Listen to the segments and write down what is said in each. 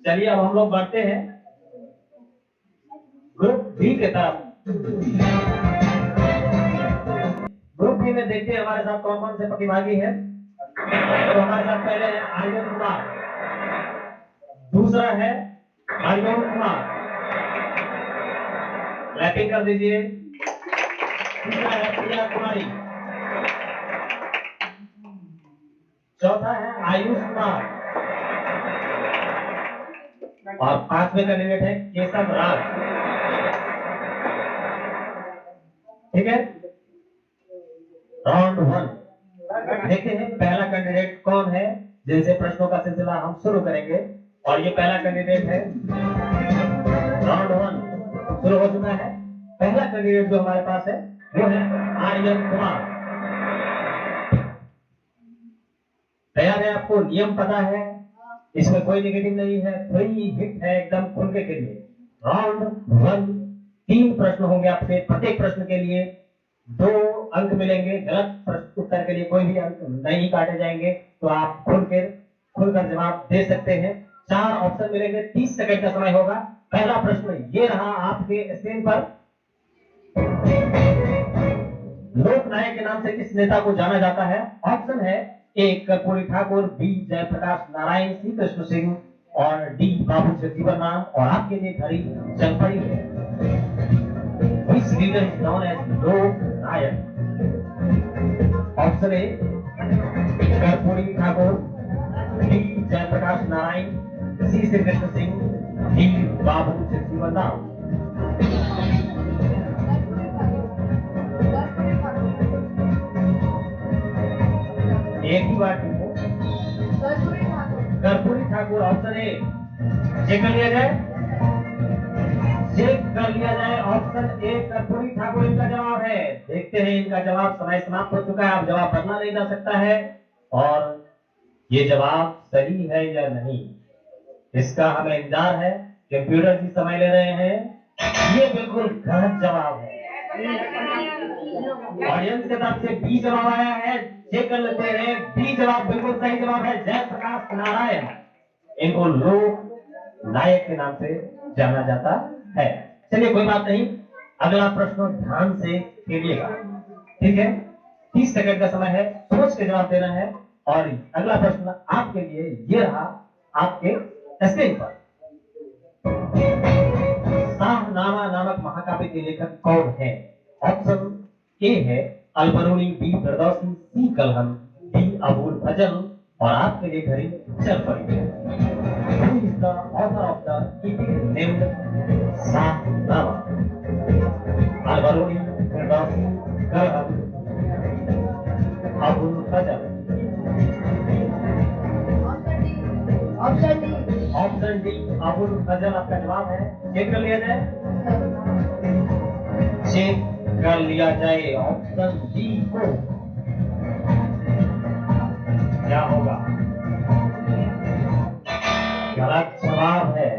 चलिए अब हम लोग बढ़ते हैं ग्रुप बी के तरफ। ग्रुप बी में देखते हैं हमारे साथ कौन कौन से प्रतिभागी हैं। तो हमारे साथ पहले है आर्यन कुमार, दूसरा है आर्यन कुमार, क्लैपिंग कर दीजिए। तीसरा है प्रिया कुमारी, चौथा है आयुष कुमार और पांचवें कैंडिडेट है केशव राज। ठीक है, राउंड 1 देखते हैं पहला कैंडिडेट कौन है जिनसे प्रश्नों का सिलसिला हम शुरू करेंगे। और ये पहला कैंडिडेट है, राउंड 1 शुरू हो चुका है। पहला कैंडिडेट जो हमारे पास है वो है आर्यन कुमार। तैयार है? आपको नियम पता है, इसमें कोई नेगेटिव नहीं है, फ्री हिट है एकदम खुलके के लिए। राउंड 1 3 प्रश्न होंगे आपसे, प्रत्येक प्रश्न के लिए 2 अंक मिलेंगे। गलत उत्तर के लिए कोई भी अंक नहीं काटे जाएंगे, तो आप खुलकर जवाब दे सकते हैं। 4 ऑप्शन मिलेंगे, 30 सेकंड का समय होगा। पहला प्रश्न ये रहा आपके स्क्रीन पर। लोकनायक के नाम से किस नेता को जाना जाता है? ऑप्शन है ए कर्पूरी ठाकुर, बी जयप्रकाश नारायण, सी कृष्ण सिंह और डी बाबू जगजीवन राम। और आपके लिए घड़ी चल पड़ी है। Which leader is known as Loknayak? Option A Karpoori Thakur, B Jayaprakash Narayan, C Shri Krishna Singh, D Babu Jagjivan Ram. एक ही बार ठीक हो। Karpoori Thakur option A check कर लिया जाए, चेक कर लिया जाए। ऑप्शन ए कर्पूरी ठाकुर इनका जवाब है। देखते हैं इनका जवाब। समय समाप्त हो चुका है, अब जवाब बदला नहीं जा सकता है। और ये जवाब सही है या नहीं, इसका हमें इंतजार है। कंप्यूटर जी समय ले रहे हैं। ये बिल्कुल गलत जवाब है। ऑडियंस के तरफ से बी जवाब आया है, चेक कर लेते हैं। बी जवाब बिल्कुल सही जवाब है, जयप्रकाश नारायण। इनको लोक नायक के नाम से जाना जाता है। चलिए कोई बात नहीं, अगला प्रश्न ध्यान से खेलिएगा। ठीक है, 30 सेकंड का समय है, सोच के जवाब देना है। और अगला प्रश्न आपके लिए ये रहा आपके स्क्रीन पर। शाहनामा नामक महाकाव्य के लेखक कौन है? ऑप्शन ए है अलबरूनी, बी फिरदौसी, सी कलहम, डी अबुल फजल। और आपके लिए घड़ी चल पड़ी है। Who is the author of the epic named Shahnama? Alberuni, Firdausi, Kalhan, Abul Fazl. Option D Abul Fazl आपका जवाब है। चेक कर लिया जाए, चेक कर लिया जाए ऑप्शन डी को। क्या होगा? गलत जवाब है।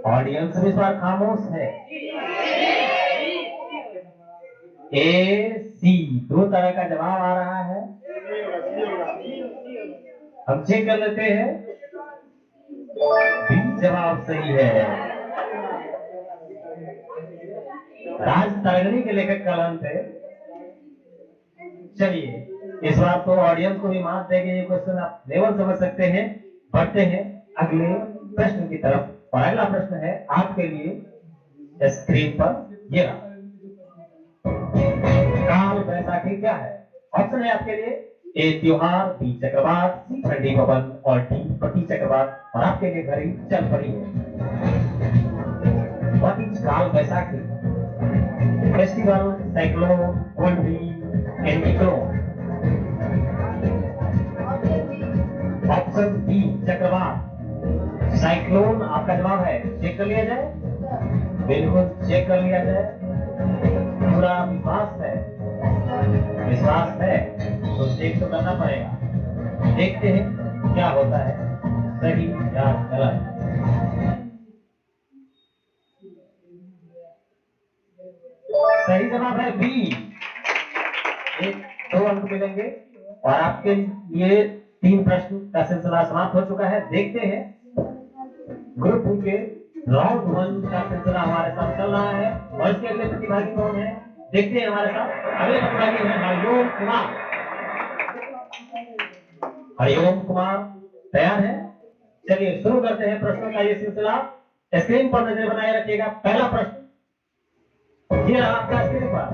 ऑडियंस भी इस बार खामोश है। ए सी, 2 तरह का जवाब आ रहा है। हम चेक कर लेते हैं। बी जवाब सही है। राज तरंगनी के लेखक का नाम थे। चलिए इस बार तो ऑडियंस को भी मार्क्स देंगे। ये क्वेश्चन आप लेवल समझ सकते हैं। बढ़ते हैं अगले प्रश्न की तरफ। और अगला प्रश्न है आपके लिए स्क्रीन पर ये रहा। काल बैसाखी क्या है? ऑप्शन है आपके लिए ए त्योहार, बी चक्रवात, सी ठंडी पवन और डी प्रति चक्रवात। और आपके लिए घड़ी चल पड़ी है। What is Kal Baisakhi? Festival, cyclone, cold anticyclone. Option B चक्रवात। साइक्लोन आपका जवाब है। चेक कर लिया जाए, बिल्कुल चेक कर लिया जाए। पूरा विश्वास है? विश्वास है तो चेक तो करना पड़ेगा। देखते हैं क्या होता है, सही या गलत। सही जवाब है बी। 1 2 अंक मिलेंगे। और आपके लिए 3 प्रश्न का सिलसिला समाप्त हो चुका है। देखते हैं ग्रुप बी के राउंड 1 का सिलसिला हमारे साथ चल रहा है और इसके अगले प्रतिभागी कौन है, देखते हैं हमारे साथ। अगले प्रतिभागी है हरिओम कुमार। हरिओम कुमार तैयार है? चलिए शुरू करते हैं प्रश्नों का ये सिलसिला। स्क्रीन पर नजर बनाए रखिएगा। पहला प्रश्न ये रहा आपका स्क्रीन पर।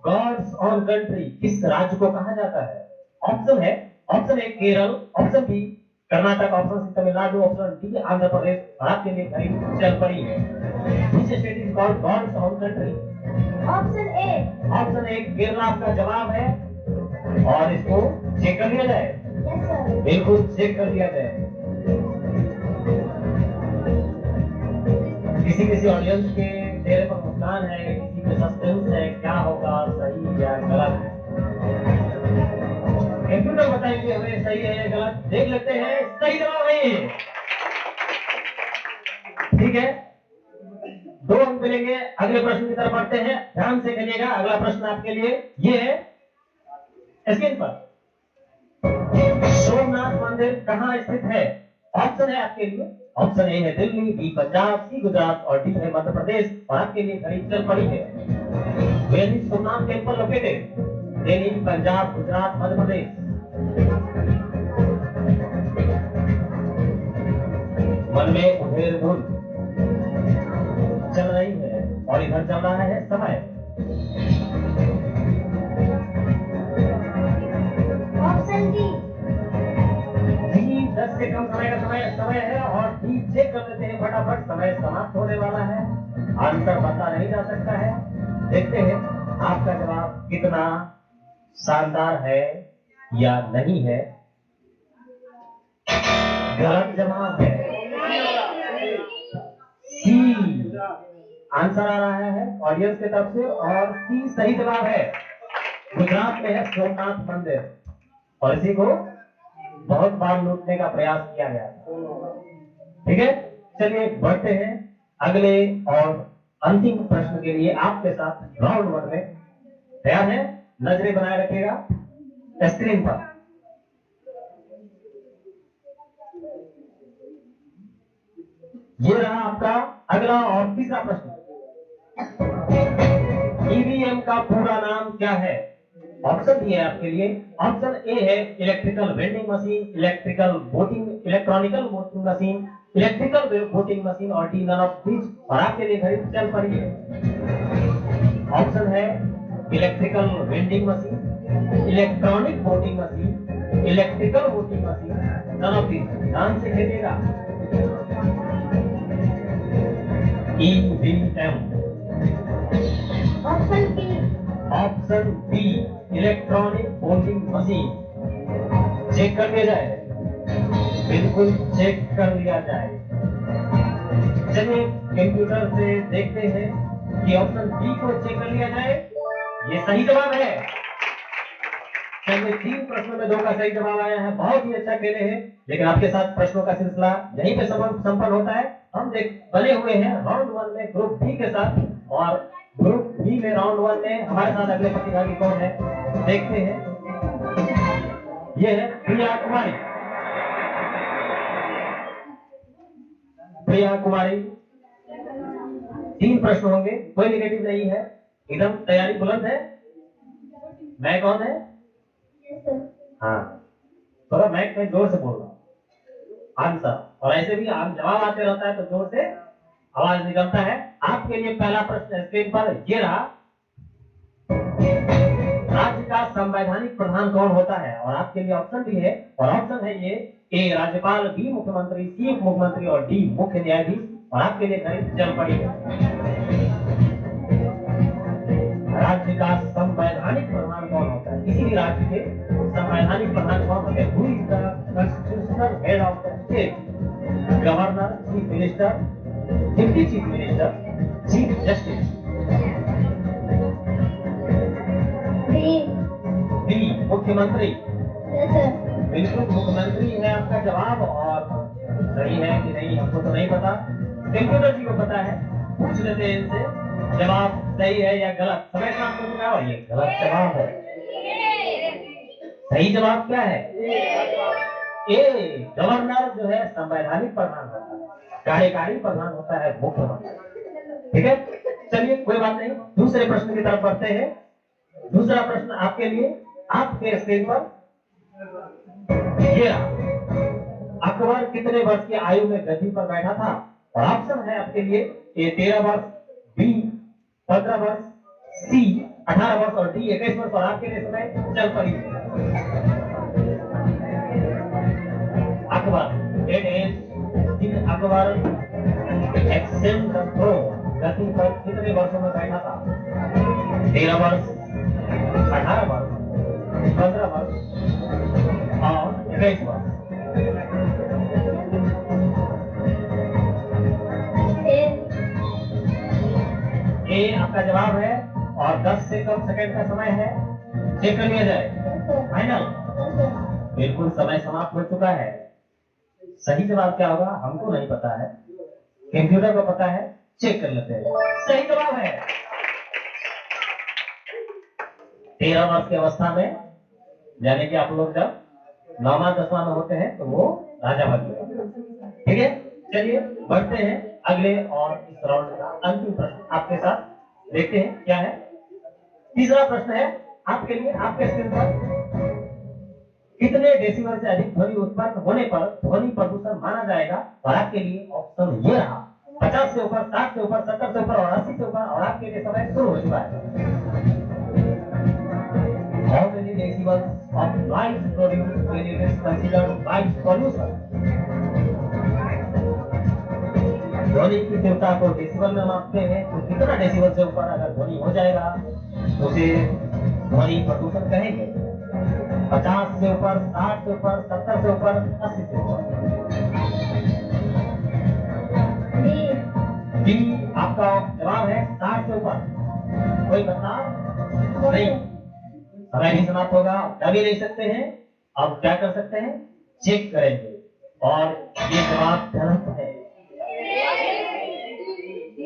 गॉड्स ऑन कंट्री किस राज्य को कहा जाता है? ऑप्शन है, option A Kerala, option B Karnataka, option C Tamil Nadu, option D Andhra Pradesh. आपके लिए घड़ी चल पड़ी है। Which state is called God's own country? Option A. Option A Kerala आपका जवाब है और इसको चेक कर लिया जाए। Yes sir. बिल्कुल चेक कर लिया जाए। किसी किसी ऑडियंस के चेहरे पर मुस्कान है, किसी में सस्पेंस है, क्या होगा सही या गलत। कंप्यूटर बताएंगे हमें सही है या गलत। देख लेते हैं, सही जवाब है ये। ठीक है, 2 अंक मिलेंगे। अगले प्रश्न की तरफ बढ़ते हैं, ध्यान से करिएगा। अगला प्रश्न आपके लिए ये है स्क्रीन पर। सोमनाथ मंदिर कहाँ स्थित है? ऑप्शन है आपके लिए, ऑप्शन ए है दिल्ली, बी पंजाब, सी गुजरात और डी है मध्य प्रदेश। और आपके लिए घड़ी चल पड़ी है। Where is Somnath temple located? Delhi, Punjab, Gujarat, Madhya Pradesh. मन में उधेर बुन चल रही है और इधर चल रहा है समय। Option D. 10 से कम समय का समय है और डी चेक कर लेते हैं फटाफट। समय समाप्त होने वाला है। आंसर बता नहीं जा सकता है। देखते हैं आपका जवाब कितना शानदार है या नहीं है। गलत जवाब है। सी आंसर आ रहा है ऑडियंस की तरफ से और सी सही जवाब है। गुजरात में है सोमनाथ मंदिर और इसी को बहुत बार लूटने का प्रयास किया गया था। ठीक है, चलिए बढ़ते हैं अगले और अंतिम प्रश्न के लिए आपके साथ राउंड 1 में। तैयार है? नजरें बनाए रखिएगा स्क्रीन पर। ये रहा आपका अगला और तीसरा प्रश्न। ईवीएम का पूरा नाम क्या है? ऑप्शन दिए आपके लिए। ऑप्शन ए है electrical vending machine, electrical voting, electronical voting machine, electrical voting machine और डी नन ऑफ दिस। और आपके लिए घड़ी चल पड़ी है। ऑप्शन है electrical vending machine, electronic voting machine, electrical voting machine, none of this. ध्यान से खेलिएगा। EVM. Option B. Option B electronic voting machine. Check कर लिया जाए। बिल्कुल चेक कर लिया जाए। चलिए कंप्यूटर से देखते हैं कि ऑप्शन बी को चेक कर लिया जाए। ये सही जवाब है। चलिए 3 प्रश्नों में 2 का सही जवाब आया है। बहुत ही अच्छा खेले हैं, लेकिन आपके साथ प्रश्नों का सिलसिला यहीं पे संपन्न होता है। हम बने हुए हैं राउंड 1 में ग्रुप बी के साथ और ग्रुप बी में राउंड 1 में हमारे साथ अगले प्रतिभागी कौन है देखते हैं। ये है प्रिया कुमारी। प्रिया कुमारी 3 प्रश्न होंगे, कोई निगेटिव नहीं है, एकदम तैयारी बुलंद है। मैं कौन है? हाँ, थोड़ा मैक में जोर से बोल रहा हूँ। आंसर और ऐसे भी जवाब आते रहता है तो जोर से आवाज निकलता है। आपके लिए पहला प्रश्न स्क्रीन पर ये रहा। राज्य का संवैधानिक प्रधान कौन होता है? और आपके लिए ऑप्शन भी है और ऑप्शन है ये ए राज्यपाल, बी मुख्यमंत्री, सी उप मुख्यमंत्री और डी मुख्य न्यायाधीश। और आपके लिए घड़ी चल पड़ी है। राज्य का संवैधानिक प्रधान कौन होता है? किसी भी राज्य के संवैधानिक प्रधान कौन होते हैं? Who is the constitutional head of the state? Governor, chief minister, deputy chief minister, chief justice. B मुख्यमंत्री। बिल्कुल मुख्यमंत्री है आपका जवाब और सही है कि नहीं हमको तो नहीं पता, कंप्यूटर जी को पता है। पूछ लेते हैं इनसे जवाब सही है या गलत। समय समाप्त हो चुका है और ये गलत जवाब है। सही जवाब क्या है? ए, गवर्नर जो है संवैधानिक प्रधान होता है, कार्यकारी प्रधान होता है मुख्यमंत्री। ठीक है, चलिए कोई बात नहीं, दूसरे प्रश्न की तरफ बढ़ते हैं। दूसरा प्रश्न आपके लिए, आपके स्क्रीन पर ये अकबर कितने वर्ष की आयु में गद्दी पर बैठा था? और ऑप्शन है आपके लिए ए 13 वर्ष, बी 15 वर्ष, सी 18 वर्ष और डी 21 वर्ष। और आपके लिए समय चल पड़ी। Akbar, date age in Akbar extend the throne, गद्दी पर कितने वर्षों में बैठा था? 13 वर्ष, 18 वर्ष, 15 वर्ष और 21 वर्ष। ए आपका जवाब है और 10 से कम सेकंड का समय है। चेक कर लिया जाए। फाइनल? बिल्कुल समय समाप्त हो चुका है। सही जवाब क्या होगा हमको नहीं पता है, कंप्यूटर को पता है। चेक कर लेते हैं। सही जवाब है 13 वर्ष की अवस्था में, यानी कि आप लोग जब 9वां 10वां में होते हैं तो वो राजा बन गए। ठीक है, चलिए बढ़ते हैं अगले और इस राउंड का अंतिम प्रश्न आपके साथ। देखते हैं क्या है। तीसरा प्रश्न है आपके लिए, आपके स्क्रीन पर कितने डेसिबल से अधिक ध्वनि उत्पन्न होने पर ध्वनि प्रदूषण माना जाएगा? और आपके लिए ऑप्शन ये रहा, 50 से ऊपर, 60 से ऊपर, 70 से ऊपर और 80 से ऊपर। और आपके लिए समय शुरू हो चुका है। How many decibels of noise produced when it is considered noise pollution? ध्वनि की तीव्रता को डेसिबल में मापते हैं, तो कितना डेसिबल से ऊपर अगर ध्वनि हो जाएगा तो उसे ध्वनि प्रदूषण कहेंगे। 50 से ऊपर, 60 से ऊपर, 70 से ऊपर, 80 से ऊपर। डी आपका जवाब है 60 से ऊपर। कोई बदलाव नहीं, समय भी समाप्त होगा, जा भी नहीं सकते हैं। अब क्या कर सकते हैं, चेक करेंगे। और ये जवाब गलत है।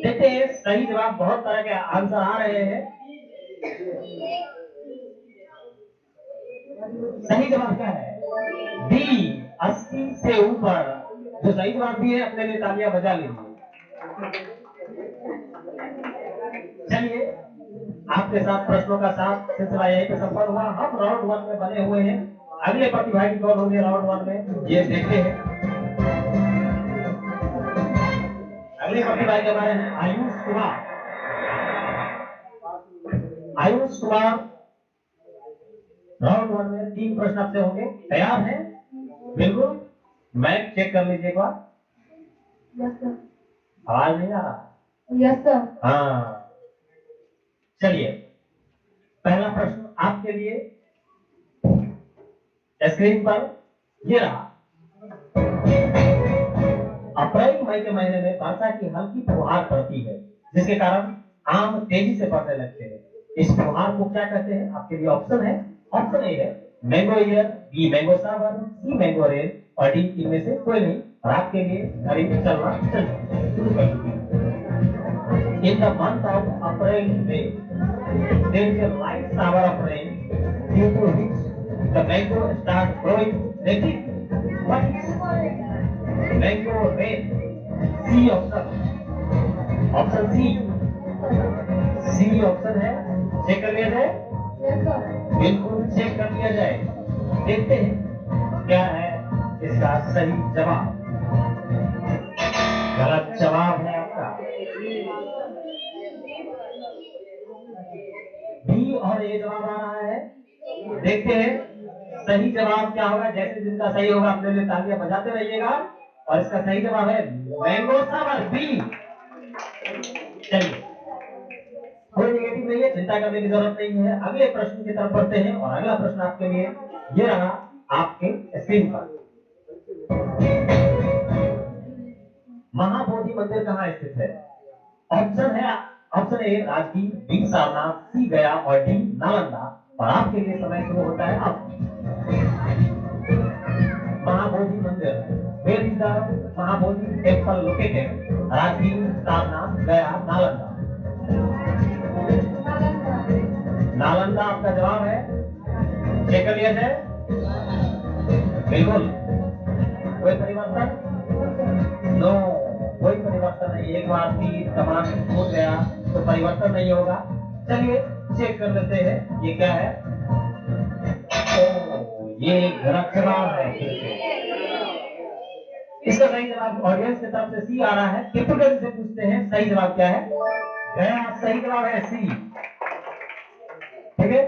देखते हैं, सही जवाब बहुत तरह के आंसर आ रहे हैं। सही जवाब क्या है? डी 80 से ऊपर। जो सही जवाब दिए अपने लिए तालियां बजा लीजिए। चलिए, आपके साथ प्रश्नों का साथ सिलसिला यहीं पे संपन्न हुआ। हम राउंड 1 में बने हुए हैं। अगले प्रतिभागी कौन होंगे राउंड 1 में, ये देखते हैं। अगले प्रतिभागी हमारे हैं आयुष कुमार। आयुष कुमार, राउंड 1 में 3 प्रश्न आपसे होंगे। तैयार हैं? बिल्कुल। मैक चेक कर लीजिए एक बार। आवाज नहीं आ रहा? Yes sir. हाँ, चलिए पहला प्रश्न आपके लिए स्क्रीन पर ये रहा। अप्रैल मई के महीने में वर्षा की हल्की फुहार पड़ती है, जिसके कारण आम तेजी से बढ़ने लगते हैं। इस फुहार को क्या कहते हैं? आपके लिए ऑप्शन है। ऑप्शन ए है मैंगो ईयर, बी मैंगो सावर, सी मैंगो रेन और डी इनमें से कोई नहीं। और आपके लिए घड़ी चलना शुरू कर दीजिए। In the month of April May, there is a light shower of rain, due to which the mango start growing rapidly. What is mango rain? C option. Option C. C option है। Check कर लिया जाए। Yes sir. बिल्कुल check कर लिया जाए। देखते हैं क्या है इसका सही जवाब। गलत जवाब है आपका। बी और ए जवाब आ रहा है। देखते हैं सही जवाब क्या होगा। जैसे जिनका सही होगा अपने लिए तालियां बजाते रहिएगा। और इसका सही जवाब है मैंगो सावर, बी। चलिए, कोई नेगेटिव नहीं है, चिंता करने की जरूरत नहीं है। अगले प्रश्न की तरफ बढ़ते हैं। और अगला प्रश्न आपके लिए ये रहा आपके स्क्रीन पर। महाबोधि मंदिर कहाँ स्थित है? ऑप्शन है, option A Rajgir, B Sarnath, C Gaya और डी नालंदा। और आपके लिए समय शुरू होता है अब। महाबोधि मंदिर, where is the Mahabodhi temple located? Rajgir, Sarnath, Gaya, Nalanda. Nalanda आपका जवाब है। चेक कर लिया जाए। बिल्कुल। कोई परिवर्तन? नो, कोई परिवर्तन नहीं। एक बार भी तमाम छूट गया तो परिवर्तन नहीं होगा। चलिए चेक कर लेते हैं ये क्या है। ओ, ये गलत जवाब है फिर से। इसका सही जवाब ऑडियंस की तरफ से सी आ रहा है। कंप्यूटर से पूछते हैं सही जवाब क्या है। गया, सही जवाब है सी। ठीक है,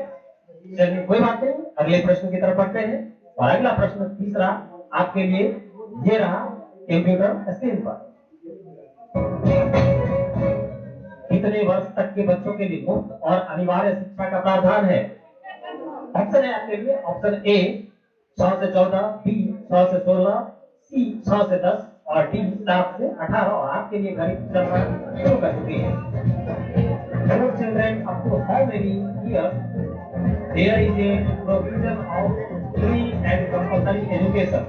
चलिए कोई बात नहीं, अगले प्रश्न की तरफ बढ़ते हैं। और अगला प्रश्न तीसरा आपके लिए ये रहा कंप्यूटर स्क्रीन पर। कितने वर्ष तक के बच्चों के लिए मुफ्त और अनिवार्य शिक्षा का प्रावधान है? ऑप्शन है आपके लिए, ऑप्शन ए 6 से 14, बी 6 से 16, सी 6 से 10 और डी 7 से 18। और आपके लिए घड़ी चलना शुरू कर चुकी है। For children up to how many years there is a provision of free and compulsory education?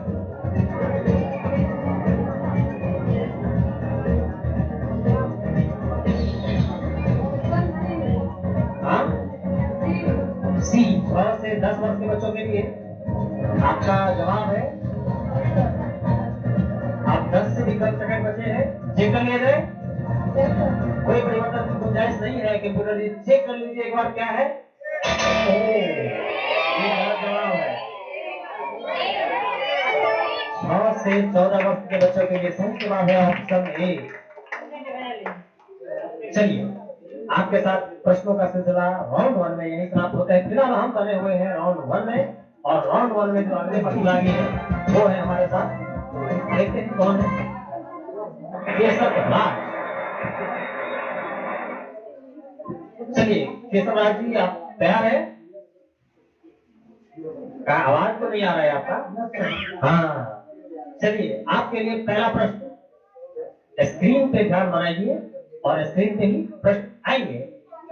हाँ, सी 6 से 10 वर्ष के बच्चों के लिए आपका जवाब है। आप 10 से भी कम सेकंड बचे हैं, चेक कर लिया जाए। कोई परिवर्तन की गुंजाइश नहीं है। कंप्यूटर जी चेक कर लीजिए एक बार क्या है। ये गलत जवाब है। 6 से 14 वर्ष के बच्चों के लिए सही जवाब है ऑप्शन ए। चलिए आपके साथ प्रश्नों का सिलसिला राउंड 1 में यही समाप्त होता है। फिलहाल हम बने हुए हैं राउंड 1 में, और राउंड 1 में जो अगले प्रतिभागी है वो है हमारे साथ, देखते हैं कौन है। केशव राज। चलिए केशव राज जी, आप तैयार है? आवाज तो नहीं आ रहा है आपका। हाँ, चलिए आपके लिए पहला प्रश्न, स्क्रीन पे ध्यान बनाइए और स्क्रीन पे ही प्रश्न आएंगे।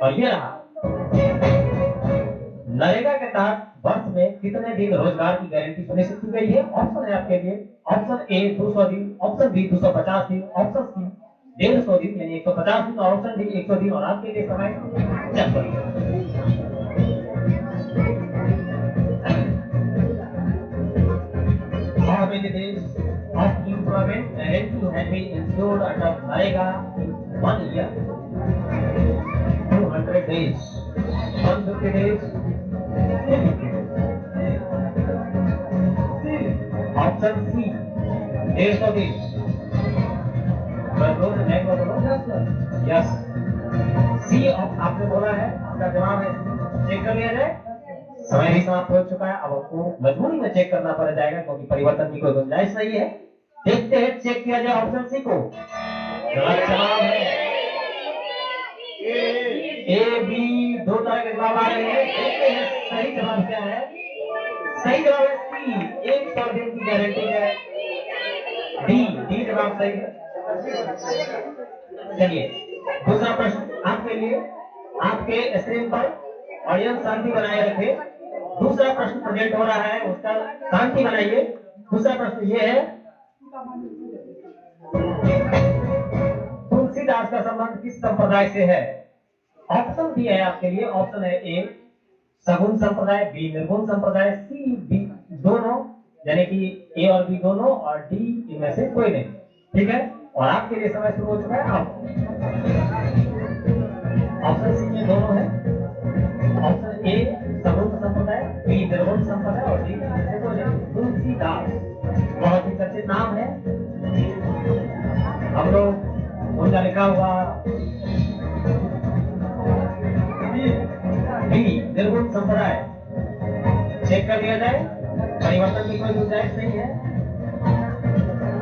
और ये रहा, नरेगा के तहत वर्ष में कितने दिन रोजगार की गारंटी सुनिश्चित की गई है? ऑप्शन है आपके लिए, ऑप्शन ए 200 दिन, ऑप्शन बी 250 दिन, ऑप्शन सी 150 दिन यानी 150 दिन, और ऑप्शन डी 100 दिन। और आपके लिए समय चल रही है। How many days of employment guarantee have been ensured under NREGA in 1 year? 200 days, 150 days, 250 days. Option C 150 दिन। यस, सी आपने बोला है, आपका जवाब है। चेक कर लिया जाए। समय भी समाप्त हो चुका है। अब आपको मजबूरी में चेक करना पड़ जाएगा क्योंकि परिवर्तन की कोई गुंजाइश नहीं है। देखते हैं, चेक किया जाए ऑप्शन सी को। गलत जवाब है। ए बी दो तरह के जवाब आ रहे हैं। देखते हैं सही जवाब क्या है। सही जवाब है सी 100 दिन की गारंटी है। डी जवाब सही है। चलिए दूसरा प्रश्न आपके लिए, आपके स्क्रीन पर ऑडियंस शांति बनाए रखे। दूसरा प्रश्न प्रेजेंट हो रहा है, उसका शांति बनाइए। दूसरा प्रश्न ये है, तुलसीदास का संबंध किस संप्रदाय से है? ऑप्शन डी है आपके लिए, ऑप्शन है ए सगुन संप्रदाय, बी निर्गुण संप्रदाय, सी बी दोनों यानी कि ए और बी दोनों, और डी इनमें से कोई नहीं। ठीक है, और आपके लिए समय शुरू हो चुका है। आप ऑप्शन सी में दोनों है, ऑप्शन ए सगुन संप्रदाय, बी निर्गुण संप्रदाय और डी इनमें से कोई नहीं। तुलसीदास बहुत ही चर्चित नाम है। हम लोग उनका लिखा हुआ बी निर्गुण संप्रदाय चेक कर लिया जाए। परिवर्तन की कोई गुंजाइश नहीं है,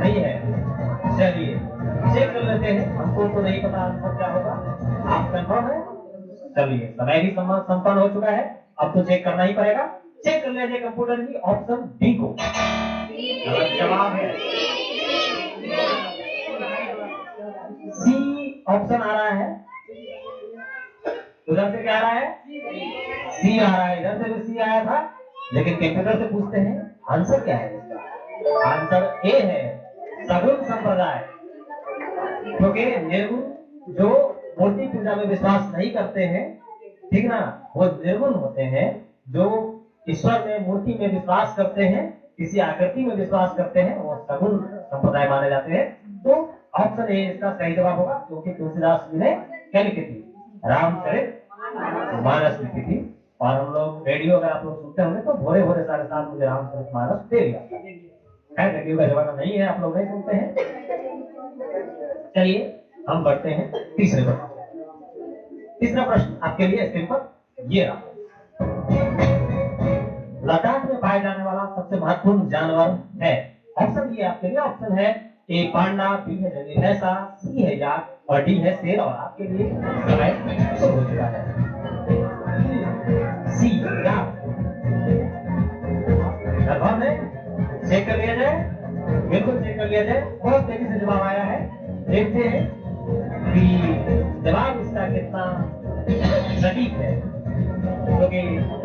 नहीं है। चलिए चेक कर लेते हैं। हमको तो नहीं पता आंसर क्या होगा, आप कंफर्म है? चलिए समय भी संपन्न हो चुका है, अब तो चेक करना ही पड़ेगा। चेक कर लीजिए कंप्यूटर जी ऑप्शन बी को। गलत जवाब है। सी ऑप्शन आ रहा है। उधर से क्या आ रहा है? सी आ रहा है। इधर से भी सी आया था, लेकिन कंप्यूटर से पूछते हैं आंसर क्या है इसका। आंसर ए है सगुन संप्रदाय। क्योंकि निर्गुण जो मूर्ति पूजा में विश्वास नहीं करते हैं, ठीक ना, वो निर्गुण होते हैं। जो ईश्वर में मूर्ति में विश्वास करते हैं किसी आकृति में विश्वास करते हैं वो सगुण संप्रदाय माने जाते हैं। तो ऑप्शन ए इसका सही जवाब होगा, क्योंकि तुलसीदास जी ने क्या लिखी थी? रामचरितमानस लिखी थी। और हम लोग रेडियो अगर आप लोग सुनते होंगे तो भोरे भोरे 7:30 मुझे रामचरितमानस दे दिया। खैर रेडियो का जमाना नहीं है, आप लोग नहीं सुनते हैं। चलिए हम बढ़ते हैं तीसरे प्रश्न। तीसरा प्रश्न आपके लिए स्क्रीन पर ये रहा। लद्दाख में पाए जाने वाला सबसे महत्वपूर्ण जानवर है। ऑप्शन ये आपके लिए ऑप्शन है ए पांडा, बी है जंगली भैंसा, सी है याक और डी है शेर। और आपके लिए समय शुरू हो चुका है। सी याक। लगभग में चेक कर लिया जाए, बिल्कुल चेक कर लिया जाए। बहुत तेजी से जवाब आया है। देखते हैं कि जवाब इसका कितना सटीक है, क्योंकि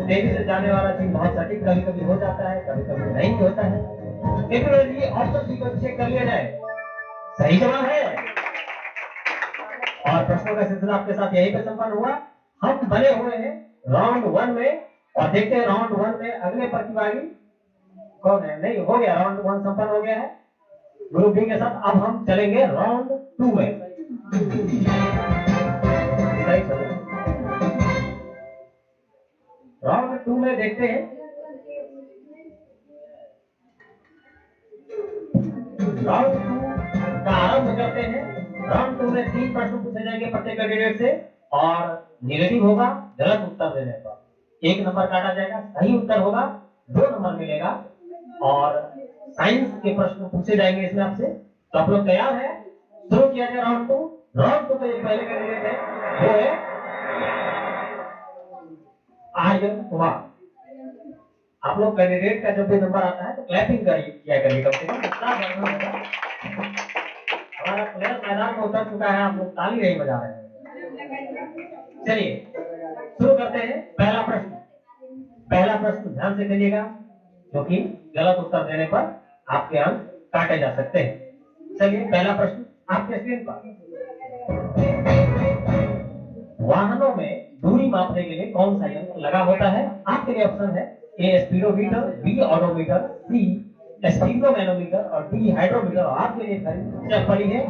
तेजी से जाने वाला चीज बहुत सटीक कभी कभी हो जाता है, कभी कभी नहीं होता है। लेकिन ऑप्शन सी को चेक कर लिया जाए, सही जवाब है। और प्रश्नों का सिलसिला आपके साथ यहीं पे संपन्न हुआ। हम बने हुए हैं राउंड 1 में और देखते हैं राउंड 1 में अगले प्रतिभागी कौन है। नहीं हो गया, राउंड 1 संपन्न हो गया है ग्रुप बी के साथ। अब हम चलेंगे राउंड 2 में। राउंड 2 में देखते हैं राउंड 2 का आरंभ करते हैं। राउंड 2 में 3 प्रश्न पूछे जाएंगे प्रत्येक कैंडिडेट से और निगेटिव होगा गलत उत्तर देने पर 1 नंबर काटा जाएगा, सही उत्तर होगा 2 नंबर मिलेगा। और साइंस के प्रश्न पूछे जाएंगे इसमें आपसे। तो आप लोग तैयार हैं? शुरू किया जाए राउंड 2। राउंड 2 में जो पहले कैंडिडेट है वो है आर्यन कुमार। आप लोग कैंडिडेट का जब भी नंबर आता है तो क्लैपिंग किया करिए, कम से कम कितना बढ़िया होगा। हमारा प्लेयर मैदान में उतर चुका है, आप लोग ताली नहीं बजा रहे हैं। चलिए शुरू करते हैं। पहला प्रश्न ध्यान से करिएगा, क्योंकि गलत उत्तर देने पर आपके अंक काटे जा सकते हैं। चलिए पहला प्रश्न आपके स्क्रीन पर। वाहनों में दूरी मापने के लिए कौन सा यंत्र लगा होता है? आपके लिए ऑप्शन है ए स्पीडोमीटर, बी ऑडोमीटर, सी स्टिग्नोमेनोमीटर और डी हाइड्रोमीटर। और आपके लिए चल पड़ी है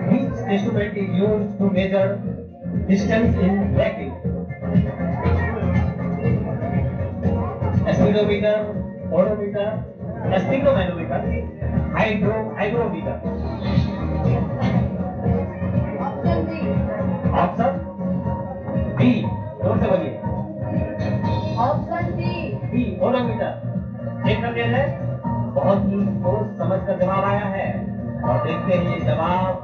Which instrument is used to measure distance in vacuum? Speedometer, odometer, sphygmomanometer, hydrometer. Option B, जोर से बोलिए। Option B odometer. चेक कर लिया जाए। बहुत ही सोच समझ कर जवाब आया है और देखते हैं ये जवाब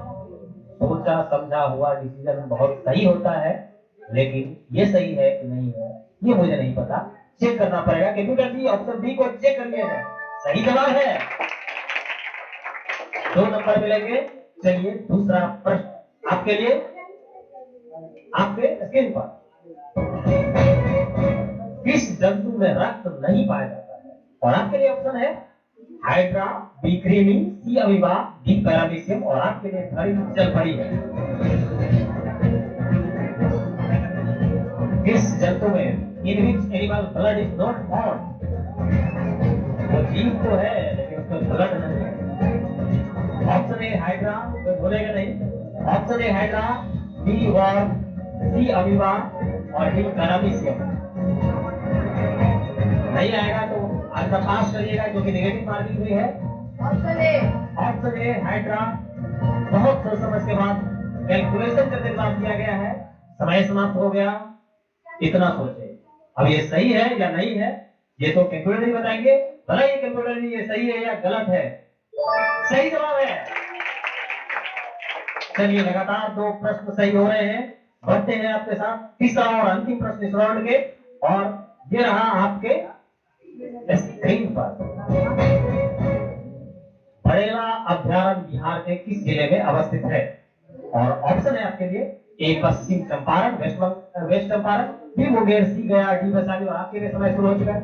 सोचा समझा हुआ डिसीजन बहुत सही होता है, लेकिन ये सही है कि नहीं है ये मुझे नहीं पता, चेक करना पड़ेगा। कंप्यूटर जी ऑप्शन बी को चेक कर लिया जाए, सही जवाब है। 2 नंबर मिलेंगे। चलिए दूसरा प्रश्न आपके लिए, आपके स्क्रीन पर। किस जंतु में रक्त नहीं पाया जाता है? और आपके लिए ऑप्शन है हाइड्रा, बी क्रीमी, सी अमीबा, डी पैरामीशियम। और आपके लिए घड़ी चल पड़ी है। किस जंतु में in which animal blood is not found? वो जीव तो है लेकिन उसमें ब्लड नहीं है। ऑप्शन ए हाइड्रा, कोई बोलेगा नहीं। Option A hydra, B worm, C amoeba और डी पैरामीशियम। नहीं आएगा तो आंसर पास करिएगा, क्योंकि नेगेटिव मार्किंग हुई है। Option A hydra. बहुत सोच समझ के बाद कैलकुलेशन करके जवाब दिया गया है। समय समाप्त हो गया। इतना सोचे अब ये सही है या नहीं है, ये तो कैलकुलेटर ही बताएंगे। भला ये कैलकुलेटर जी ये सही है या गलत है? सही जवाब है। चलिए लगातार 2 प्रश्न सही हो रहे हैं। बढ़ते हैं आपके साथ तीसरा और अंतिम प्रश्न इस राउंड के। और ये रहा आपके स्क्रीन पर। बड़ेला अभ्यारण्य बिहार के किस जिले में अवस्थित है? और ऑप्शन है आपके लिए ए पश्चिम चंपारण, वेस्ट चंपारण, बी मुंगेर, सी गया, डी वैशाली। और आपके लिए समय शुरू हो चुका है।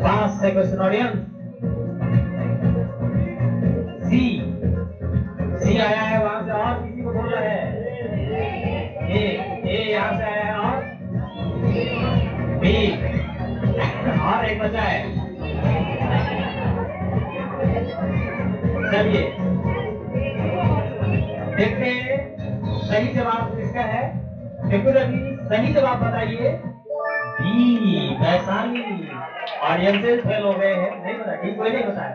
5 से क्वेश्चन ऑडियंस। सी आया है वहां से, और किसी को बोलना है? ए यहाँ से आया है और बी और एक बचा है। चलिए देखते हैं सही जवाब किसका है। कंप्यूटर जी सही जवाब बताइए। डी वैशाली। ऑडियंसेस फेल हो गए हैं, नहीं पता, ठीक कोई नहीं बताया।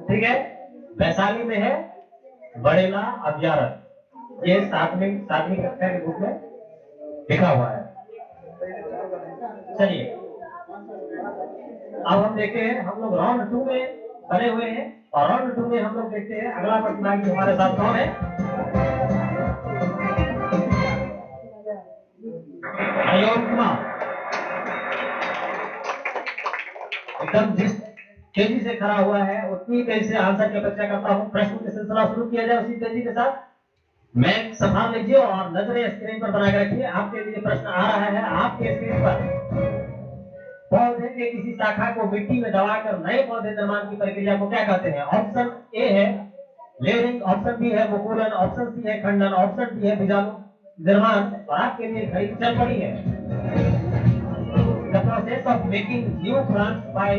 ठीक है, वैशाली में है बड़ेला अभ्यारण्य। ये सातवीं कक्षा के बुक में लिखा हुआ है। चलिए अब हम देखते हैं, हम लोग राउंड 2 में बने हुए हैं और राउंड 2 में हम लोग देखते हैं अगला प्रतिभागी हमारे साथ कौन है। अयोम कुमार। एकदम जिस तेजी से खड़ा हुआ है उतनी तेजी से आंसर की अपेक्षा करता हूँ। प्रश्न का सिलसिला शुरू किया जाए उसी तेजी के साथ। मैं संभाल लीजिए और नजरें स्क्रीन पर बना के रखिए। आपके लिए प्रश्न आ रहा है आपके स्क्रीन पर। पौधे के किसी शाखा को मिट्टी में दबाकर नए पौधे निर्माण की प्रक्रिया को क्या कहते हैं। ऑप्शन ए है लेयरिंग, ऑप्शन बी है मुकुलन, ऑप्शन सी है खंडन, ऑप्शन डी है बीजाणु निर्माण। और आपके लिए घड़ी चल पड़ी है। The process of making new plants by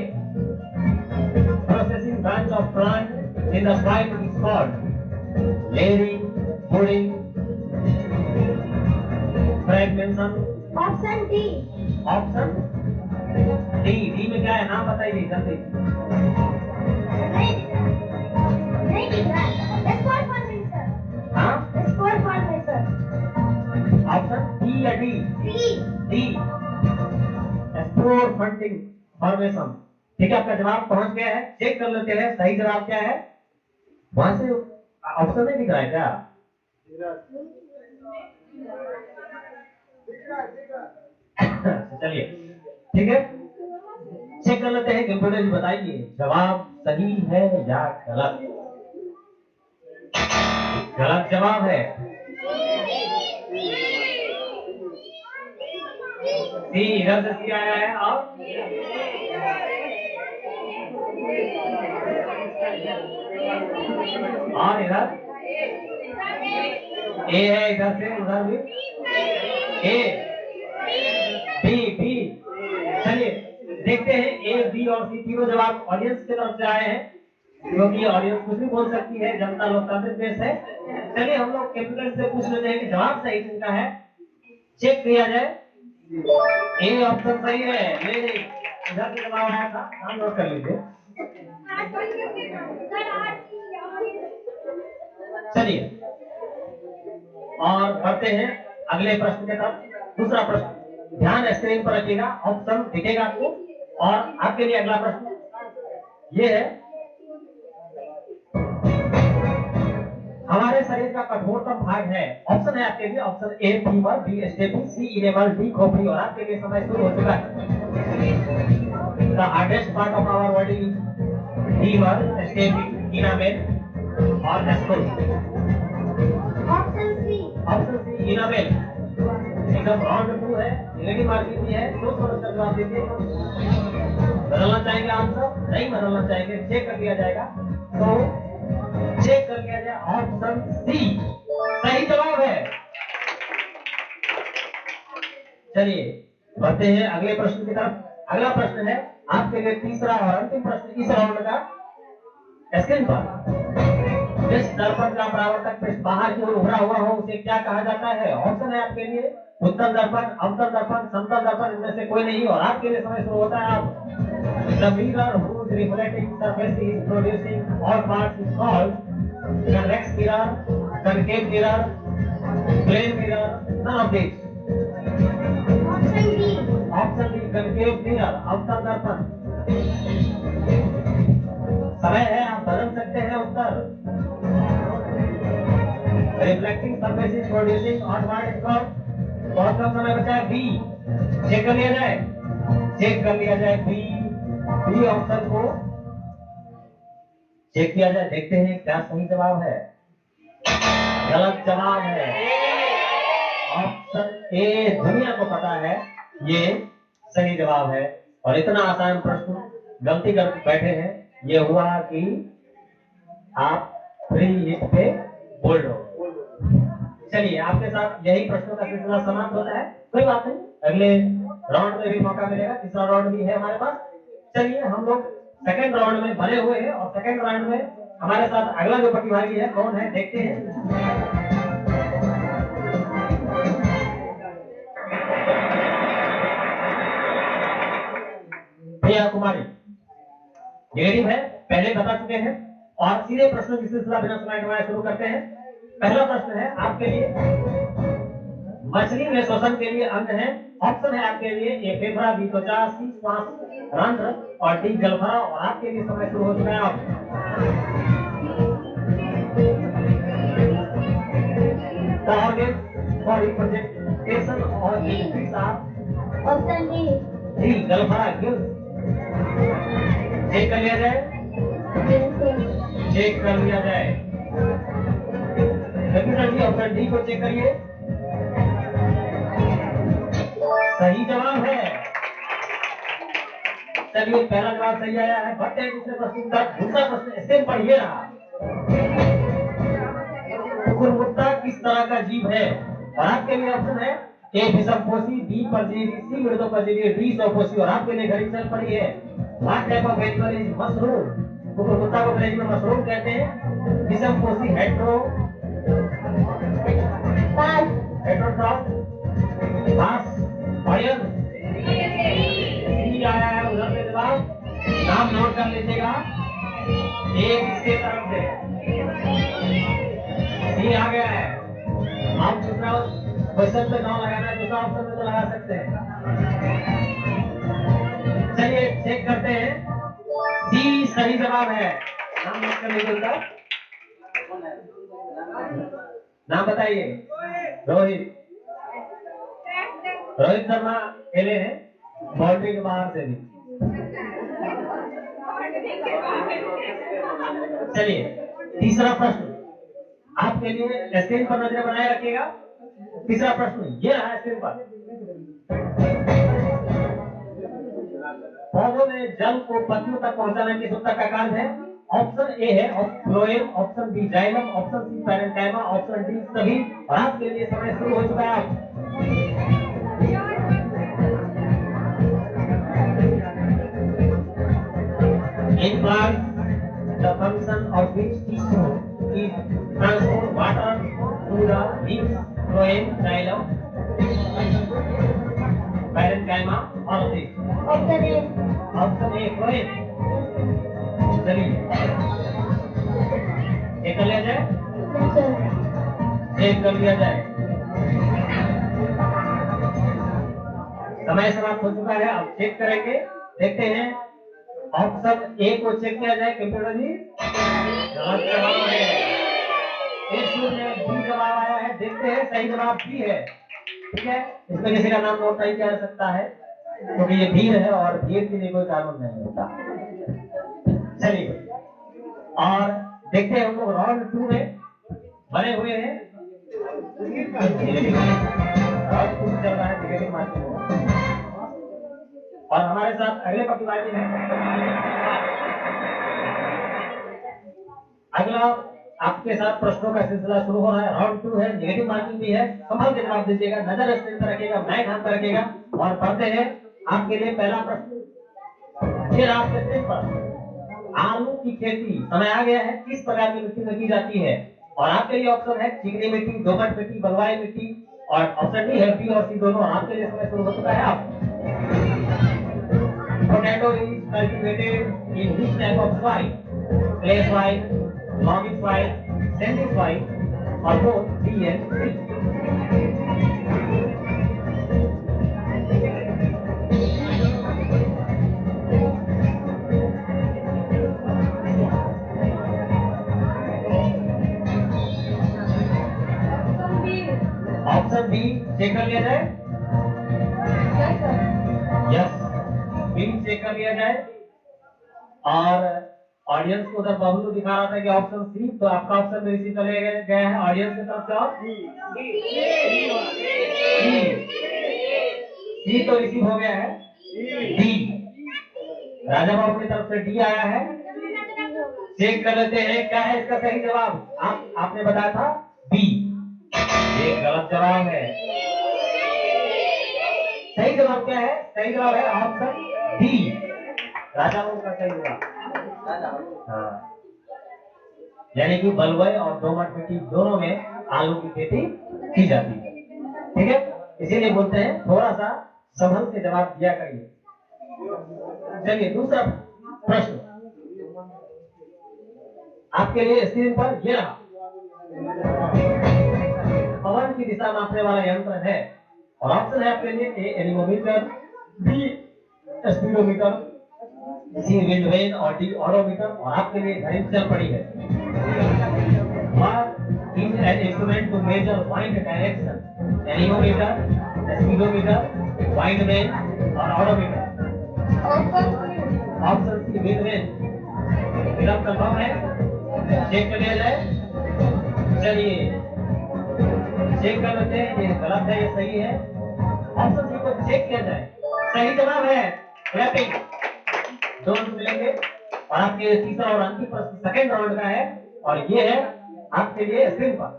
processing branch of plant in the soil is called layering, budding, fragmentation. Option D. Option D में क्या है नाम बताइए जल्दी। नहीं दिख रहा है। Score formation sir. हाँ, स्कोर फॉर्मेशन। ऑप्शन डी या D. D spore funding formation. ठीक है, आपका जवाब पहुंच गया है। चेक कर लेते हैं सही जवाब क्या है। वहां से ऑप्शन नहीं दिख रहा है क्या। चलिए ठीक है, चेक कर लेते हैं। कंप्यूटर जी बताइए जवाब सही है या गलत। गलत जवाब है। सी, इधर से सी आया है और इधर ए है, इधर से उधर भी ए, बी बी। चलिए देखते हैं ए बी और सी तीनों जवाब ऑडियंस की तरफ से आए हैं, क्योंकि ऑडियंस कुछ भी बोल सकती है, जनता लोकतांत्रिक देश है। चलिए हम लोग कंप्यूटर से पूछ लेते हैं कि जवाब सही किसका है। चेक किया जाए। ए ऑप्शन सही है, ले नहीं इधर से जवाब आया था, नाम नोट कर लीजिए। चलिए और बढ़ते हैं अगले प्रश्न के तरफ। दूसरा प्रश्न ध्यान स्क्रीन पर रखिएगा, ऑप्शन दिखेगा आपको। और आपके लिए अगला प्रश्न ये है, हमारे शरीर का कठोरतम भाग है। ऑप्शन है आपके लिए, option A femur, B stapes, C enamel, D खोपड़ी। और आपके लिए समय शुरू हो चुका है। The hardest part of our body femur, stapes, enamel और skull. Option C. Option C enamel. एकदम राउंड 2 है, नेगेटिव मार्किंग भी है। दो समझ कर जवाब दीजिए। बदलना चाहेंगे आंसर, नहीं बदलना चाहेंगे, चेक कर लिया जाएगा। तो चेक कर लिया जाए, ऑप्शन सी सही जवाब है। चलिए बढ़ते हैं अगले प्रश्न की तरफ। अगला प्रश्न है आपके लिए तीसरा और अंतिम प्रश्न इस राउंड का। स्क्रीन पर जिस दर्पण का परावर्तक पृष्ठ बाहर की ओर उभरा हुआ हो उसे क्या कहा जाता है। ऑप्शन है आपके लिए उत्तल दर्पण, अवतल दर्पण, समतल दर्पण। इनमें से कोई नहीं। और आपके लिए समय शुरू होता है अब। The mirror whose reflecting surface is producing all parts is called convex mirror, concave mirror, plane mirror, none of these. Option D. Option D concave mirror, अवतल दर्पण। समय है, आप बदल सकते हैं उत्तर। Reflecting surface is producing all parts is called, बहुत कम समय बचा है। बी चेक कर लिया जाए, चेक कर लिया जाए। बी ऑप्शन को चेक किया जाए, देखते हैं क्या सही जवाब है। गलत जवाब है। ऑप्शन ए दुनिया को पता है ये सही जवाब है। और इतना आसान प्रश्न गलती कर बैठे हैं। ये हुआ कि आप फ्री हिट पे बोल्ड हो। चलिए आपके साथ यही प्रश्नों का सिलसिला समाप्त होता है। कोई बात नहीं, अगले राउंड में भी मौका मिलेगा। तीसरा राउंड भी है हमारे पास। चलिए हम लोग सेकेंड राउंड में बने हुए हैं और सेकेंड राउंड में हमारे साथ अगला जो प्रतिभागी है कौन है देखते हैं। प्रिया कुमारी नेगेटिव है, पहले बता चुके हैं और सीधे प्रश्नों की सिलसिला बिना समय गंवाए शुरू करते हैं। पहला प्रश्न है आपके लिए, मछली में श्वसन के लिए अंग है। ऑप्शन है आपके लिए ए फेफड़ा, बी त्वचा, सी श्वास रंध्र और डी जलभरा। और आपके लिए समय शुरू हो चुका है। आप the organs for representation or increase are Option D. D जलभरा गिल्स। चेक कर लिया जाए, Yes, sir. चेक कर लिया जाए। कंप्यूटर जी ऑप्शन डी को चेक करिए, सही जवाब है। चलिए पहला जवाब सही आया है, बढ़ते हैं दूसरे प्रश्न की तरफ। दूसरा प्रश्न स्क्रीन पर ये रहा, कुकुरमुत्ता किस तरह का जीव है। और आपके लिए ऑप्शन है ए विषमपोषी, बी परजीवी, सी मृदोपजीवी, डी स्वपोषी। और आपके लिए घड़ी चल पड़ी है। What type of animal is mushroom. कुकुरमुत्ता को अंग्रेजी में मशरूम कहते हैं। विषमपोषी hetero Pass. Heterotroph pass audience C आया है उधर से जवाब, नाम नोट कर लीजिएगा एक इसके तरफ से सी आ गया है। आप दूसरा क्वेश्चन पे नाम लगाना है, दूसरा ऑप्शन में तो लगा सकते हैं। चलिए चेक करते हैं, सी सही जवाब है। नाम नोट कर लीजिए उनका, नाम बताइए। रोहित, रोहित शर्मा खेले हैं बाउंड्री के बाहर से भी। चलिए तीसरा प्रश्न आपके लिए, स्क्रीन पर नजर बनाए रखिएगा। तीसरा प्रश्न ये रहा स्क्रीन पर, पौधों में जल को पत्तियों तक पहुंचाना किस उत्तक का कार्य है। ऑप्शन ए है phloem, option B xylem, option C parenchyma, option D सभी। और आपके लिए समय शुरू हो चुका है। आप in plants the function of which tissue is transport water to the leaves, phloem, xylem, parenchyma, all of this. Option A. Option A phloem। चलिए चेक कर लिया जाए, Yes, sir. चेक कर लिया जाए। समय समाप्त हो चुका है, अब चेक करेंगे, देखते हैं। ऑप्शन ए को चेक किया जाए कंप्यूटर जी, गलत जवाब है। ए शून्य बी जवाब आया है, देखते हैं सही जवाब बी है। ठीक है, इसमें किसी का नाम नोट नहीं किया जा सकता है क्योंकि ये भीड़ है और भीड़ के लिए कोई कानून नहीं होता। चलिए और देखते हैं हम लोग राउंड 2 में बने हुए हैं। राउंड 2 चल रहा है नेगेटिव मार्किंग में और हमारे साथ अगले प्रतिभागी हैं। अगला आपके साथ प्रश्नों का सिलसिला शुरू हो रहा है। राउंड 2 है, नेगेटिव मार्किंग भी है। संभल के जवाब दीजिएगा, नजर स्क्रीन पर रखिएगा, मैं ध्यान पर रखिएगा। और पढ़ते हैं आपके लिए पहला प्रश्न, ये आपके स्क्रीन पर, आलू की खेती समय आ गया है किस प्रकार की मिट्टी में की जाती है। और आपके लिए ऑप्शन है चिकनी मिट्टी, दोमट मिट्टी, बलुआई मिट्टी। और ऑप्शन डी है बी और सी दोनों। और आपके लिए समय शुरू हो चुका है। आप potato is cultivated in which type of soil, clay soil, loamy soil, sandy soil और both B and C. Option B check कर लिया जाए, Yes, sir. Yes B check कर लिया जाए। और ऑडियंस को उधर बबलू दिखा रहा था कि ऑप्शन सी, तो आपका ऑप्शन में रिसीव कर लिया गया है ऑडियंस की तरफ से। और सी तो रिसीव हो गया है, डी राजा बाबू की तरफ से डी आया है। चेक कर लेते हैं क्या है इसका सही जवाब। आपने बताया था बी, ये गलत जवाब है। सही जवाब क्या है, सही जवाब है ऑप्शन डी, राजा बाबू का सही जवाब। हाँ यानी कि बलुई और दोमट मिट्टी दोनों में आलू की खेती की जाती है। ठीक है, इसीलिए बोलते हैं थोड़ा सा संभल के जवाब दिया करिए। चलिए दूसरा प्रश्न आपके लिए स्क्रीन पर ये रहा। पवन की दिशा मापने वाला यंत्र है और ऑप्शन है आपके लिए ए anemometer, B speedometer, C wind when और डी ऑडोमीटर। और आपके लिए घड़ी चल पड़ी है। What is an instrument to measure wind direction? Anemometer, speedometer, wind vane और odometer? Option C wind vane. फिर आप कंफर्म है? चेक कर लिया जाए। चलिए चेक कर लेते हैं ये गलत है ये सही है। ऑप्शन सी को चेक किया जाए। सही जवाब है। क्लैपिंग। दोनों मिलेंगे और आपके तीसरा और अंतिम प्रश्न सेकंड राउंड का है और ये है आपके लिए स्क्रीन पर।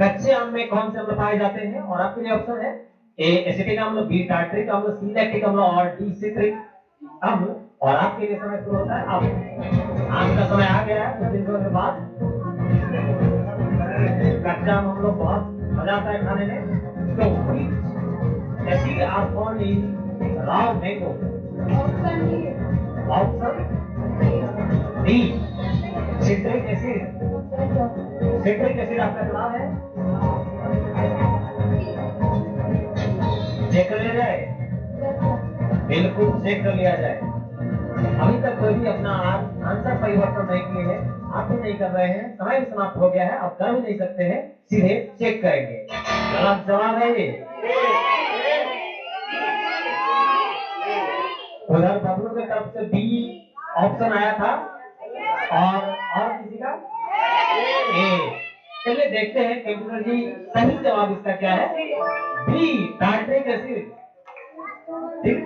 कच्चे आम में कौन से अम्ल पाए जाते हैं? और आपके लिए ऑप्शन है ए एसिटिक अम्ल, बी टार्ट्रिक अम्ल, सी लैक्टिक अम्ल और डी सिट्रिक अम्ल। और आपके लिए समय शुरू होता है अब। आम का समय आ गया है कुछ दिनों के बाद। कच्चा आम हम लोग बहुत मजा आता है खाने में। तो acid are found in raw mango. Option D citric acid. Citric acid आपका जवाब है। चेक कर लिया जाए। बिल्कुल चेक कर लिया जाए। अभी तक कोई भी अपना आंसर परिवर्तन नहीं किए हैं, आप भी नहीं कर रहे हैं, समय भी समाप्त हो गया है, अब कर भी नहीं सकते हैं, सीधे चेक करेंगे। गलत जवाब है ये। उधर बबलू की तरफ से बी ऑप्शन आया था और किसी का ए। चलिए देखते हैं कंप्यूटर जी सही जवाब इसका क्या है। B tartaric acid. ठीक,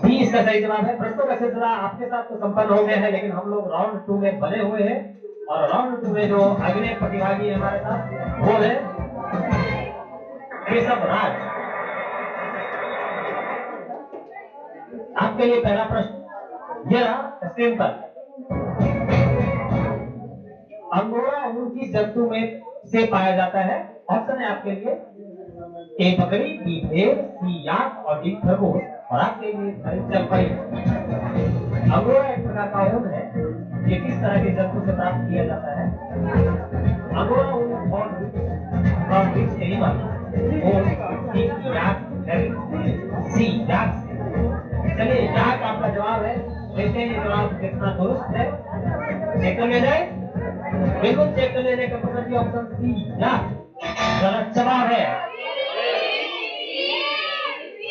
बी इसका सही जवाब है। प्रश्नों का सिलसिला आपके साथ तो संपन्न हो गया है, लेकिन हम लोग राउंड 2 में बने हुए हैं और राउंड 2 में जो अगले प्रतिभागी है हमारे साथ वो है ऋषभ राज। आपके लिए पहला प्रश्न ये रहा स्क्रीन पर। अंगोरा ऊन किस जंतु में से पाया जाता है? ऑप्शन है आपके लिए ए बकरी, बी भेड़, सी याक और डी खरगोश। और आपके लिए घड़ी चल पड़ी। अंगोरा एक प्रकार का ऊन है। ये किस तरह के जंतु से प्राप्त किया जाता है? अंगोरा ऊन फ्रॉम विच एनिमल? याक, सी याक से। चलिए याक आपका जवाब है। देखते हैं ये जवाब कितना दुरुस्त है। चेक कर लिया जाए। बिल्कुल चेक कर लेने का मतलब ऑप्शन सी याक गलत जवाब है।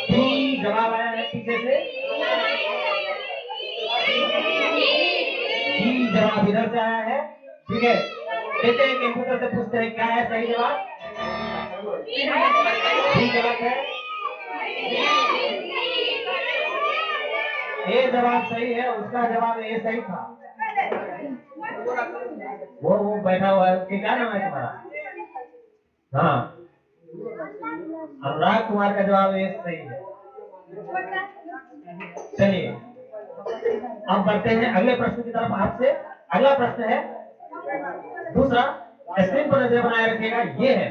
डी जवाब आया है पीछे से। डी जवाब इधर से आया है। ठीक है, देखते हैं कंप्यूटर से पूछते हैं क्या है सही जवाब। डी गलत है। ए जवाब सही है। उसका जवाब ए सही था। वो बैठा हुआ है, उसके क्या नाम है तुम्हारा? हाँ, अनुराग कुमार का जवाब ए सही है। चलिए अब बढ़ते हैं अगले प्रश्न की तरफ। आपसे अगला प्रश्न है दूसरा। स्क्रीन पर नजर बनाए रखिएगा। ये है,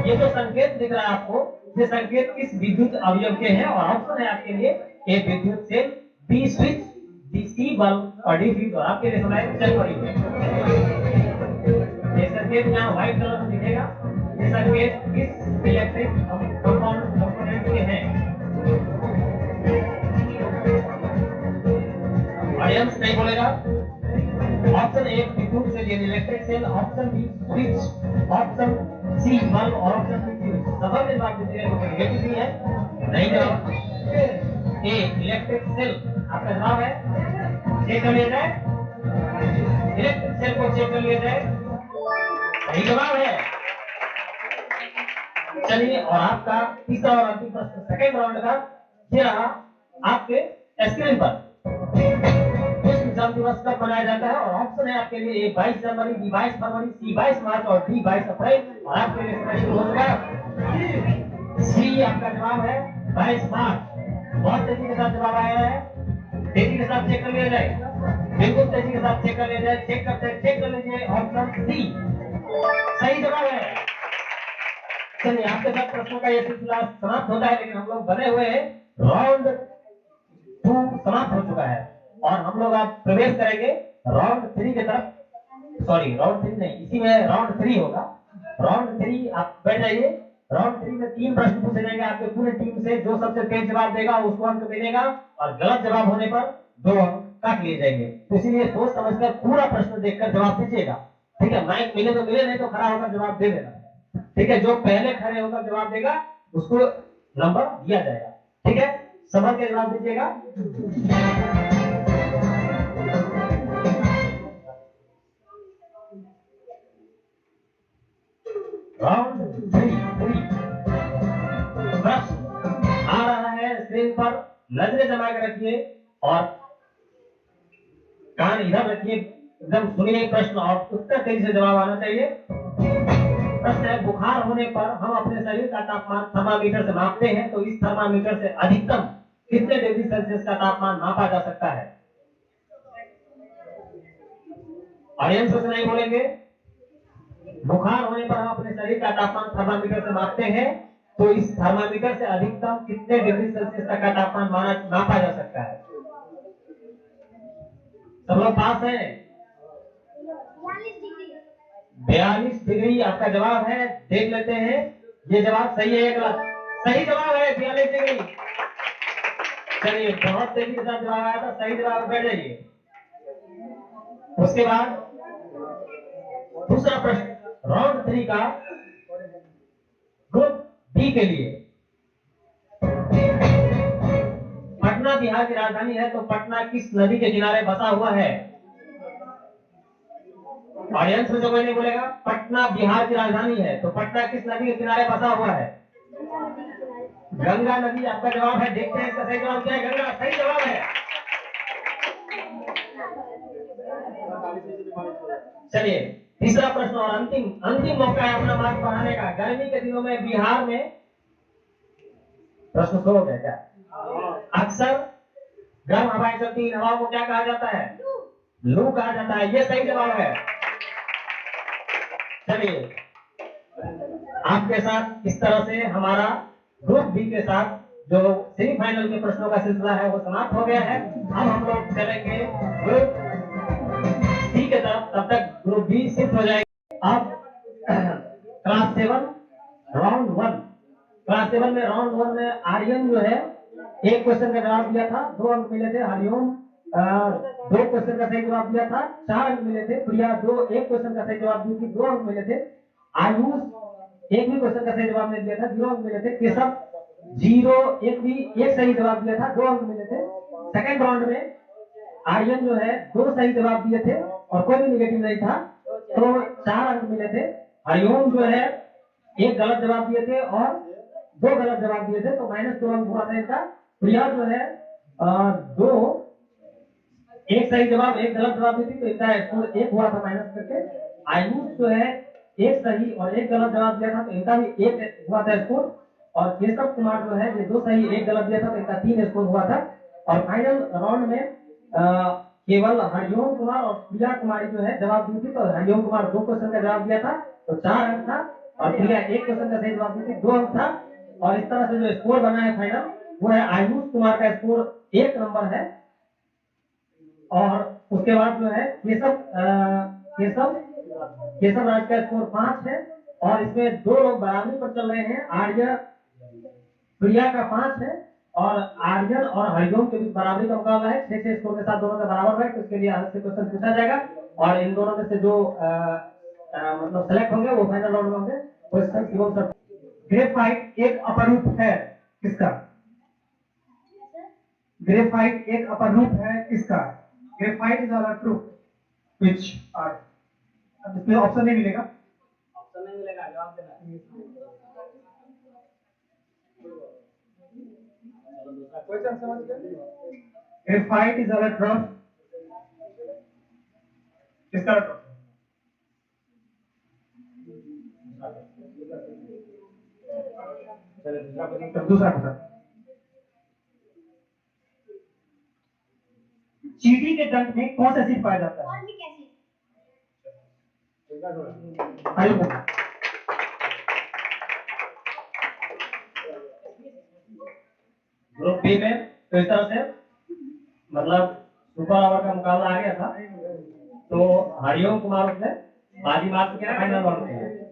ये जो संकेत दिख रहा है आपको, ये संकेत किस विद्युत अवयव के हैं? और ऑप्शन है आपके लिए ए विद्युत cell, B switch, D C bulb और डी फ्यूज। और आपके लिए समय चल पड़ी है। ये संकेत यहाँ व्हाइट कलर में दिखेगा। ये संकेत किस इलेक्ट्रिक कंपोनेंट के हैं? ऑडियंस नहीं बोलेगा। ऑप्शन ए विद्युत सेल यानी electric cell, option B switch, option C bulb और ऑप्शन डी फ्यूज। सभी में जवाब दीजिएगा जो नेगेटिव भी है। नहीं जवाब ए इलेक्ट्रिक सेल आपका जवाब है। चेक कर लिया जाए। इलेक्ट्रिक सेल को चेक कर लिया जाए। सही जवाब है। चलिए और आपका तीसरा और अंतिम प्रश्न सेकंड राउंड का ये रहा आपके स्क्रीन पर। विश्व जल दिवस कब मनाया जाता है? और ऑप्शन है आपके लिए ए 22 जनवरी, बी 22 फरवरी, सी 22 मार्च और डी 22 अप्रैल। और आपके लिए समय शुरू हो चुका है। सी आपका जवाब है 22 मार्च। बहुत तेजी के साथ जवाब आया है, तेजी के साथ चेक कर लिया जाए, बिल्कुल तेजी के साथ चेक कर लिया जाए। चेक कर लीजिए, ऑप्शन सी सही जवाब है। चलिए, आपके साथ प्रश्नों का यह सिलसिला समाप्त होता है, लेकिन हम लोग बने हुए हैं, राउंड 2 समाप्त हो चुका है और हम लोग अब प्रवेश करेंगे राउंड 3 की तरफ। सॉरी, राउंड 3 नहीं, इसी में राउंड 3 होगा। राउंड 3, आप बैठ जाइए। राउंड 3 में 3 प्रश्न पूछे जाएंगे आपके पूरी टीम से। जो सबसे तेज जवाब देगा उसको अंक मिलेगा और गलत जवाब होने पर 2 अंक काट लिए जाएंगे। तो इसीलिए सोच समझकर पूरा प्रश्न देखकर जवाब दीजिएगा। ठीक है, माइक मिले तो मिले, नहीं तो खड़ा होकर जवाब दे देना। ठीक है, जो पहले खड़े होकर जवाब देगा उसको नंबर दिया जाएगा। ठीक है, संभल के जवाब दीजिएगा। राउंड 3 प्रश्न आ रहा है स्क्रीन पर। नजरें जमा कर रखिए और कान इधर रखिए, एकदम सुनिए प्रश्न और उत्तर तेजी से जवाब आना चाहिए। प्रश्न है, बुखार होने पर हम अपने शरीर का तापमान थर्मामीटर से मापते हैं, तो इस थर्मामीटर से अधिकतम कितने डिग्री सेल्सियस का तापमान मापा जा सकता है? ऑडियंस कुछ नहीं बोलेंगे। बुखार होने पर हम अपने शरीर का तापमान थर्मामीटर से मापते हैं, तो इस थर्मामीटर से अधिकतम कितने डिग्री सेल्सियस तक का तापमान मापा जा सकता है? सब लोग पास हैं? 42 डिग्री। 42 डिग्री आपका जवाब है। देख लेते हैं ये जवाब सही है या गलत। सही जवाब है 42 डिग्री। चलिए, बहुत तेजी के साथ जवाब आया था, सही जवाब। बैठ जाइए। उसके बाद दूसरा प्रश्न राउंड 3 का ग्रुप बी के लिए। पटना बिहार की राजधानी है, तो पटना किस नदी के किनारे बसा हुआ है? ऑडियंस में से कोई नहीं बोलेगा। पटना बिहार की राजधानी है, तो पटना किस नदी के किनारे बसा हुआ है? गंगा नदी आपका जवाब है। देखते हैं इसका सही जवाब क्या है। गंगा सही जवाब है। चलिए, तीसरा प्रश्न और अंतिम अंतिम मौका है अपना मार्क्स बढ़ाने का। गर्मी के दिनों में बिहार में, प्रश्न सो हो गया क्या? अक्सर गर्म हवाएं चलती, इन हवाओं को क्या कहा जाता है? लू कहा जाता है। ये सही जवाब है। चलिए, आपके साथ इस तरह से हमारा ग्रुप बी के साथ जो सेमीफाइनल के प्रश्नों का सिलसिला है वो समाप्त हो गया है। अब हम लोग चलेंगे ग्रुप सी के तरफ। तब तक ग्रुप बी शिफ्ट हो जाएगा। अब क्लास 7 राउंड 1। क्लास 7 में राउंड 1 में आर्यन जो है एक क्वेश्चन का जवाब दिया था, 2 अंक मिले थे। हरिओम 2 क्वेश्चन का सही जवाब दिया था, 4 अंक मिले थे। प्रिया एक क्वेश्चन का सही जवाब दी थी, 2 अंक मिले थे। आयुष एक भी क्वेश्चन का सही जवाब नहीं दिया था, 0 अंक मिले थे। केशव 0 एक सही जवाब दिया था, 2 अंक मिले थे। सेकंड राउंड में आर्यन जो है 2 सही जवाब दिए थे और कोई भी निगेटिव नहीं था, तो 4 अंक मिले थे। हरिओम जो है एक गलत जवाब दिए थे और 2 गलत जवाब दिए थे, तो -2 अंक हुआ था इनका। प्रिया जो है 2 एक सही जवाब एक गलत जवाब दी थी, तो इनका स्कोर 1 हुआ था माइनस करके। आयुष जो है एक सही और एक गलत जवाब दिया था, तो इनका भी 1 हुआ था स्कोर। और केशव कुमार जो है ये 2 सही एक गलत दिया था, तो इनका 3 स्कोर हुआ था। और फाइनल राउंड में केवल हरिओम कुमार और प्रिया कुमारी जो है जवाब दी थी, तो हरिओम कुमार 2 क्वेश्चन का जवाब दिया था, तो 4 अंक था। और प्रिया 1 क्वेश्चन का सही जवाब दी थी, 2 अंक था। और इस तरह से जो स्कोर बना है फाइनल, वो है आयुष कुमार का स्कोर 1 नंबर है। और उसके बाद जो है केशव केशव राज का स्कोर 5 है। और इसमें 2 लोग बराबरी पर चल रहे हैं। आर्य प्रिया का 5 है और आर्यन और हरिओम के बीच बराबरी का मुकाबला है। 6-6 स्कोर के साथ दोनों का बराबर है, तो इसके लिए अलग से क्वेश्चन पूछा जाएगा और इन दोनों में से जो मतलब सेलेक्ट होंगे वो फाइनल राउंड में होंगे। Question Shivam sir. ग्रेफाइट एक अपरूप है किसका? ग्रेफाइट एक अपरूप है किसका? Graphite is all true which are. इसमें ऑप्शन नहीं मिलेगा। ऑप्शन नहीं मिलेगा, जवाब देना है। क्वेश्चन समझ गए? ग्रेफाइट इज ऑल ट्रू किसका ट्रू? चलिए दूसरा क्वेश्चन। चींटी के दंत में कौन सा एसिड पाया जाता है? Formic acid. आगे बोलो। ग्रुप बी में तो इस तरह से मतलब सुपर ओवर का मुकाबला आ गया था, तो हरिओम कुमार उसमें बाजी मार चुके हैं फाइनल राउंड के लिए।